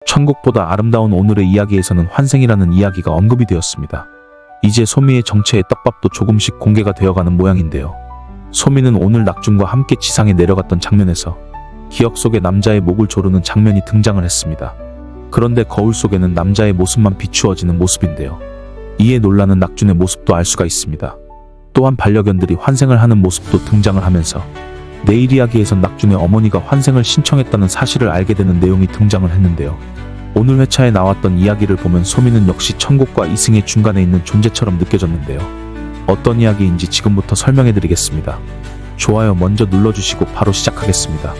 천국보다 아름다운 오늘의 이야기에서는 환생이라는 이야기가 언급이 되었습니다. 이제 소미의 정체의 떡밥도 조금씩 공개가 되어가는 모양인데요. 소미는 오늘 낙준과 함께 지상에 내려갔던 장면에서 기억 속의 남자의 목을 조르는 장면이 등장을 했습니다. 그런데 거울 속에는 남자의 모습만 비추어지는 모습인데요. 이에 놀라는 낙준의 모습도 알 수가 있습니다. 또한 반려견들이 환생을 하는 모습도 등장을 하면서 내일 이야기에선 낙준의 어머니가 환생을 신청했다는 사실을 알게 되는 내용이 등장을 했는데요. 오늘 회차에 나왔던 이야기를 보면 소미는 역시 천국과 이승의 중간에 있는 존재처럼 느껴졌는데요. 어떤 이야기인지 지금부터 설명해드리겠습니다. 좋아요 먼저 눌러주시고 바로 시작하겠습니다.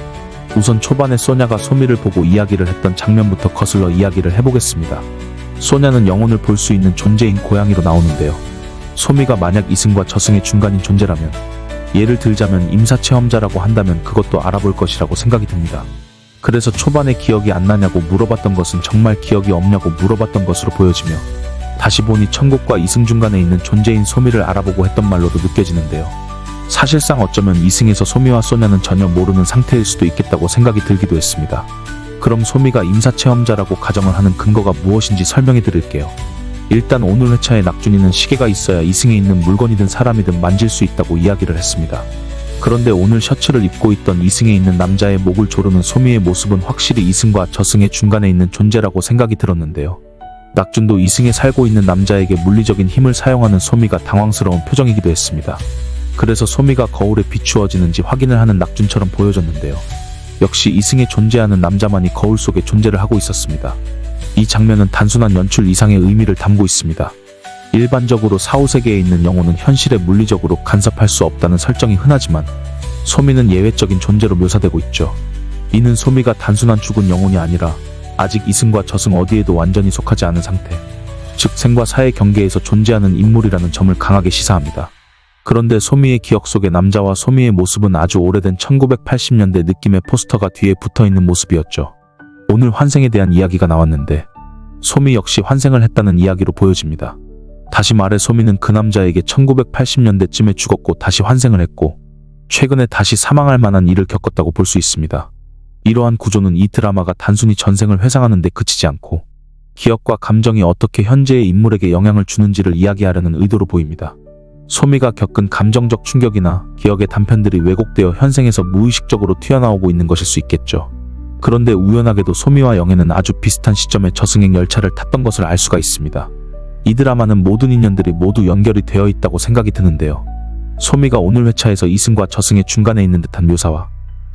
우선 초반에 소냐가 소미를 보고 이야기를 했던 장면부터 거슬러 이야기를 해보겠습니다. 소냐는 영혼을 볼 수 있는 존재인 고양이로 나오는데요. 소미가 만약 이승과 저승의 중간인 존재라면, 예를 들자면 임사체험자라고 한다면 그것도 알아볼 것이라고 생각이 듭니다. 그래서 초반에 기억이 안 나냐고 물어봤던 것은 정말 기억이 없냐고 물어봤던 것으로 보여지며, 다시 보니 천국과 이승 중간에 있는 존재인 소미를 알아보고 했던 말로도 느껴지는데요. 사실상 어쩌면 이승에서 소미와 소냐는 전혀 모르는 상태일 수도 있겠다고 생각이 들기도 했습니다. 그럼 소미가 임사체험자라고 가정을 하는 근거가 무엇인지 설명해 드릴게요. 일단 오늘 회차에 낙준이는 시계가 있어야 이승에 있는 물건이든 사람이든 만질 수 있다고 이야기를 했습니다. 그런데 오늘 셔츠를 입고 있던 이승에 있는 남자의 목을 조르는 소미의 모습은 확실히 이승과 저승의 중간에 있는 존재라고 생각이 들었는데요. 낙준도 이승에 살고 있는 남자에게 물리적인 힘을 사용하는 소미가 당황스러운 표정이기도 했습니다. 그래서 소미가 거울에 비추어지는지 확인을 하는 낙준처럼 보여졌는데요. 역시 이승에 존재하는 남자만이 거울 속에 존재를 하고 있었습니다. 이 장면은 단순한 연출 이상의 의미를 담고 있습니다. 일반적으로 사후세계에 있는 영혼은 현실에 물리적으로 간섭할 수 없다는 설정이 흔하지만 소미는 예외적인 존재로 묘사되고 있죠. 이는 소미가 단순한 죽은 영혼이 아니라 아직 이승과 저승 어디에도 완전히 속하지 않은 상태, 즉 생과 사의 경계에서 존재하는 인물이라는 점을 강하게 시사합니다. 그런데 소미의 기억 속의 남자와 소미의 모습은 아주 오래된 1980년대 느낌의 포스터가 뒤에 붙어있는 모습이었죠. 오늘 환생에 대한 이야기가 나왔는데 소미 역시 환생을 했다는 이야기로 보여집니다. 다시 말해 소미는 그 남자에게 1980년대쯤에 죽었고 다시 환생을 했고 최근에 다시 사망할 만한 일을 겪었다고 볼 수 있습니다. 이러한 구조는 이 드라마가 단순히 전생을 회상하는 데 그치지 않고 기억과 감정이 어떻게 현재의 인물에게 영향을 주는지를 이야기하려는 의도로 보입니다. 소미가 겪은 감정적 충격이나 기억의 단편들이 왜곡되어 현생에서 무의식적으로 튀어나오고 있는 것일 수 있겠죠. 그런데 우연하게도 소미와 영애는 아주 비슷한 시점에 저승행 열차를 탔던 것을 알 수가 있습니다. 이 드라마는 모든 인연들이 모두 연결이 되어 있다고 생각이 드는데요. 소미가 오늘 회차에서 이승과 저승의 중간에 있는 듯한 묘사와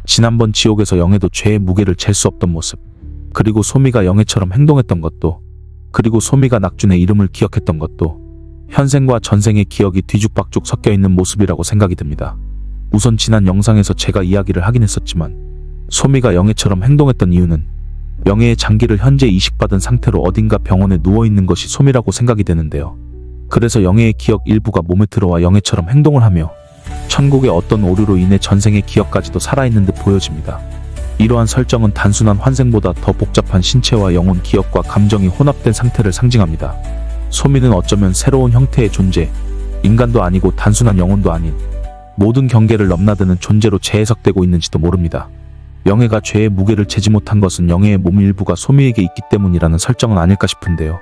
지난번 지옥에서 영애도 죄의 무게를 잴 수 없던 모습, 그리고 소미가 영애처럼 행동했던 것도, 그리고 소미가 낙준의 이름을 기억했던 것도 현생과 전생의 기억이 뒤죽박죽 섞여 있는 모습이라고 생각이 듭니다. 우선 지난 영상에서 제가 이야기를 하긴 했었지만 소미가 영애처럼 행동했던 이유는 영애의 장기를 현재 이식받은 상태로 어딘가 병원에 누워있는 것이 소미라고 생각이 되는데요. 그래서 영애의 기억 일부가 몸에 들어와 영애처럼 행동을 하며 천국의 어떤 오류로 인해 전생의 기억까지도 살아있는 듯 보여집니다. 이러한 설정은 단순한 환생보다 더 복잡한 신체와 영혼, 기억과 감정이 혼합된 상태를 상징합니다. 소미는 어쩌면 새로운 형태의 존재, 인간도 아니고 단순한 영혼도 아닌 모든 경계를 넘나드는 존재로 재해석되고 있는지도 모릅니다. 영애가 죄의 무게를 재지 못한 것은 영애의 몸 일부가 소미에게 있기 때문이라는 설정은 아닐까 싶은데요.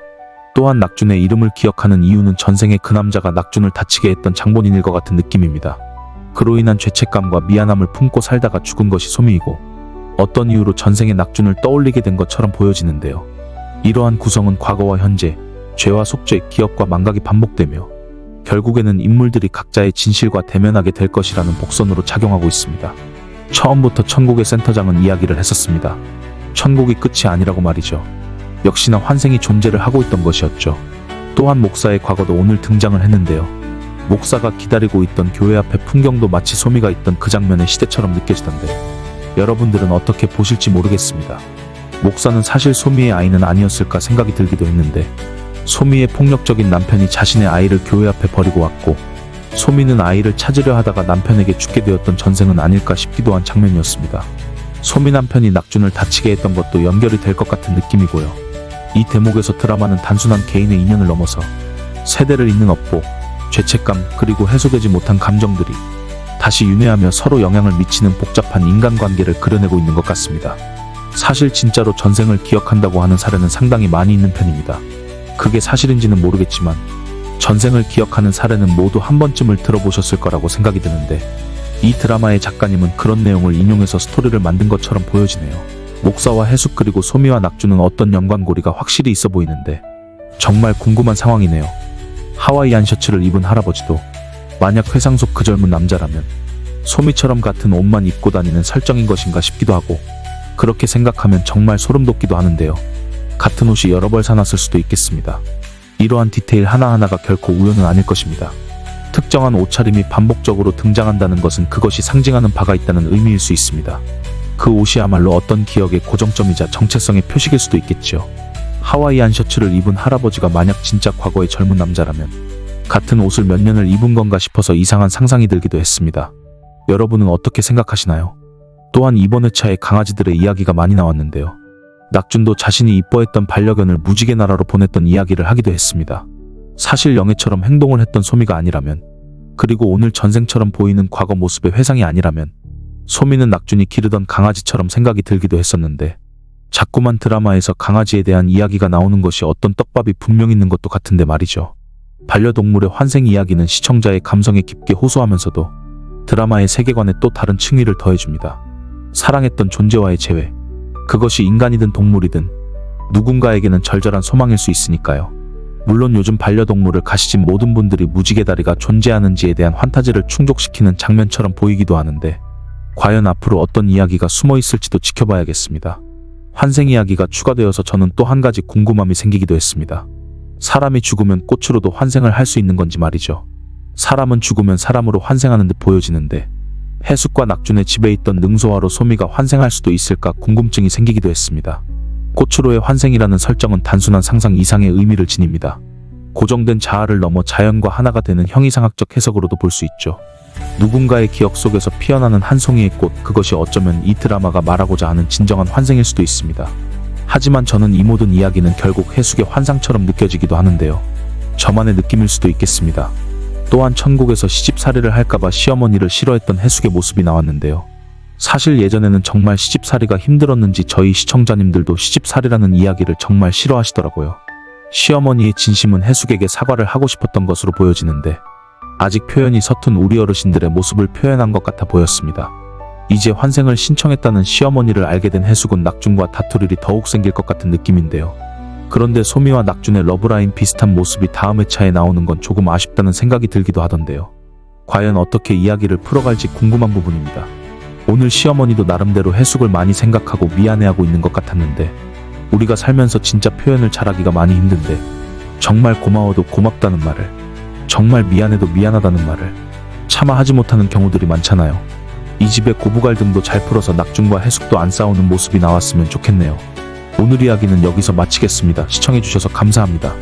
또한 낙준의 이름을 기억하는 이유는 전생에 그 남자가 낙준을 다치게 했던 장본인일 것 같은 느낌입니다. 그로 인한 죄책감과 미안함을 품고 살다가 죽은 것이 소미이고 어떤 이유로 전생에 낙준을 떠올리게 된 것처럼 보여지는데요. 이러한 구성은 과거와 현재, 죄와 속죄, 기억과 망각이 반복되며 결국에는 인물들이 각자의 진실과 대면하게 될 것이라는 복선으로 작용하고 있습니다. 처음부터 천국의 센터장은 이야기를 했었습니다. 천국이 끝이 아니라고 말이죠. 역시나 환생이 존재를 하고 있던 것이었죠. 또한 목사의 과거도 오늘 등장을 했는데요. 목사가 기다리고 있던 교회 앞의 풍경도 마치 소미가 있던 그 장면의 시대처럼 느껴지던데 여러분들은 어떻게 보실지 모르겠습니다. 목사는 사실 소미의 아이는 아니었을까 생각이 들기도 했는데 소미의 폭력적인 남편이 자신의 아이를 교회 앞에 버리고 왔고 소미는 아이를 찾으려 하다가 남편에게 죽게 되었던 전생은 아닐까 싶기도 한 장면이었습니다. 소미 남편이 낙준을 다치게 했던 것도 연결이 될 것 같은 느낌이고요. 이 대목에서 드라마는 단순한 개인의 인연을 넘어서 세대를 잇는 업보, 죄책감, 그리고 해소되지 못한 감정들이 다시 윤회하며 서로 영향을 미치는 복잡한 인간관계를 그려내고 있는 것 같습니다. 사실 진짜로 전생을 기억한다고 하는 사례는 상당히 많이 있는 편입니다. 그게 사실인지는 모르겠지만 전생을 기억하는 사례는 모두 한 번쯤을 들어보셨을 거라고 생각이 드는데, 이 드라마의 작가님은 그런 내용을 인용해서 스토리를 만든 것처럼 보여지네요. 목사와 해숙 그리고 소미와 낙주는 어떤 연관고리가 확실히 있어 보이는데 정말 궁금한 상황이네요. 하와이안 셔츠를 입은 할아버지도 만약 회상 속 그 젊은 남자라면 소미처럼 같은 옷만 입고 다니는 설정인 것인가 싶기도 하고, 그렇게 생각하면 정말 소름 돋기도 하는데요. 같은 옷이 여러 벌 사놨을 수도 있겠습니다. 이러한 디테일 하나하나가 결코 우연은 아닐 것입니다. 특정한 옷차림이 반복적으로 등장한다는 것은 그것이 상징하는 바가 있다는 의미일 수 있습니다. 그 옷이야말로 어떤 기억의 고정점이자 정체성의 표식일 수도 있겠죠. 하와이안 셔츠를 입은 할아버지가 만약 진짜 과거의 젊은 남자라면 같은 옷을 몇 년을 입은 건가 싶어서 이상한 상상이 들기도 했습니다. 여러분은 어떻게 생각하시나요? 또한 이번 회차에 강아지들의 이야기가 많이 나왔는데요. 낙준도 자신이 이뻐했던 반려견을 무지개 나라로 보냈던 이야기를 하기도 했습니다. 사실 영애처럼 행동을 했던 소미가 아니라면, 그리고 오늘 전생처럼 보이는 과거 모습의 회상이 아니라면 소미는 낙준이 기르던 강아지처럼 생각이 들기도 했었는데, 자꾸만 드라마에서 강아지에 대한 이야기가 나오는 것이 어떤 떡밥이 분명 있는 것도 같은데 말이죠. 반려동물의 환생 이야기는 시청자의 감성에 깊게 호소하면서도 드라마의 세계관에 또 다른 층위를 더해줍니다. 사랑했던 존재와의 재회, 그것이 인간이든 동물이든 누군가에게는 절절한 소망일 수 있으니까요. 물론 요즘 반려동물을 가지신 모든 분들이 무지개 다리가 존재하는지에 대한 환타지를 충족시키는 장면처럼 보이기도 하는데, 과연 앞으로 어떤 이야기가 숨어 있을지도 지켜봐야겠습니다. 환생 이야기가 추가되어서 저는 또 한 가지 궁금함이 생기기도 했습니다. 사람이 죽으면 꽃으로도 환생을 할 수 있는 건지 말이죠. 사람은 죽으면 사람으로 환생하는 듯 보여지는데 해숙과 낙준의 집에 있던 능소화로 소미가 환생할 수도 있을까 궁금증이 생기기도 했습니다. 꽃으로의 환생이라는 설정은 단순한 상상 이상의 의미를 지닙니다. 고정된 자아를 넘어 자연과 하나가 되는 형이상학적 해석으로도 볼 수 있죠. 누군가의 기억 속에서 피어나는 한 송이의 꽃, 그것이 어쩌면 이 드라마가 말하고자 하는 진정한 환생일 수도 있습니다. 하지만 저는 이 모든 이야기는 결국 해숙의 환상처럼 느껴지기도 하는데요. 저만의 느낌일 수도 있겠습니다. 또한 천국에서 시집살이를 할까봐 시어머니를 싫어했던 해숙의 모습이 나왔는데요. 사실 예전에는 정말 시집살이가 힘들었는지 저희 시청자님들도 시집살이라는 이야기를 정말 싫어하시더라고요. 시어머니의 진심은 해숙에게 사과를 하고 싶었던 것으로 보여지는데 아직 표현이 서툰 우리 어르신들의 모습을 표현한 것 같아 보였습니다. 이제 환생을 신청했다는 시어머니를 알게 된 해숙은 낙준과 다툴 일이 더욱 생길 것 같은 느낌인데요. 그런데 소미와 낙준의 러브라인 비슷한 모습이 다음 회차에 나오는 건 조금 아쉽다는 생각이 들기도 하던데요. 과연 어떻게 이야기를 풀어갈지 궁금한 부분입니다. 오늘 시어머니도 나름대로 해숙을 많이 생각하고 미안해하고 있는 것 같았는데, 우리가 살면서 진짜 표현을 잘하기가 많이 힘든데 정말 고마워도 고맙다는 말을, 정말 미안해도 미안하다는 말을 차마 하지 못하는 경우들이 많잖아요. 이 집의 고부갈등도 잘 풀어서 낙준과 해숙도 안 싸우는 모습이 나왔으면 좋겠네요. 오늘 이야기는 여기서 마치겠습니다. 시청해주셔서 감사합니다.